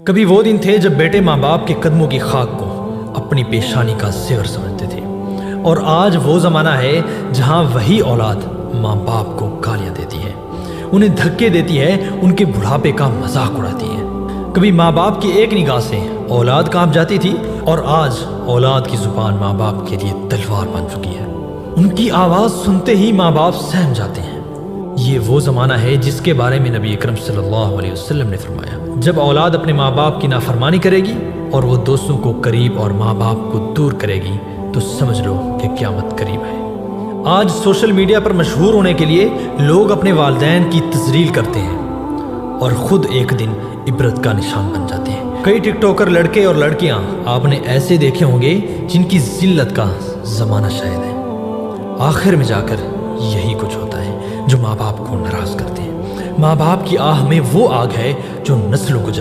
कभी वो दिन थे जब बेटे माँ बाप के कदमों की खाक को अपनी पेशानी का जेवर समझते थे, और आज वो ज़माना है जहाँ वही औलाद माँ बाप को गालियाँ देती है, उन्हें धक्के देती है, उनके बुढ़ापे का मजाक उड़ाती है। कभी माँ बाप की एक निगाह से औलाद कांप जाती थी, और आज औलाद की जुबान माँ बाप के लिए तलवार बन चुकी है। उनकी आवाज़ सुनते ही माँ बाप सहम जाते हैं। ये वो ज़माना है जिसके बारे में नबी अकरम सल्लल्लाहु अलैहि वसल्लम ने फरमाया, जब औलाद अपने माँ बाप की नाफरमानी करेगी और वो दोस्तों को करीब और माँ बाप को दूर करेगी, तो समझ लो कि क़यामत करीब है। आज सोशल मीडिया पर मशहूर होने के लिए लोग अपने वालिदैन की तज़लील करते हैं और ख़ुद एक दिन इबरत का निशान बन जाते हैं। कई टिकटॉकर लड़के और लड़कियां आपने ऐसे देखे होंगे जिनकी जिल्लत का ज़माना शायद है। आखिर में जाकर यही कुछ होता है जो माँ बाप को नाराज़ करते हैं। माँ बाप की आह में वो आग है जो नस्लों को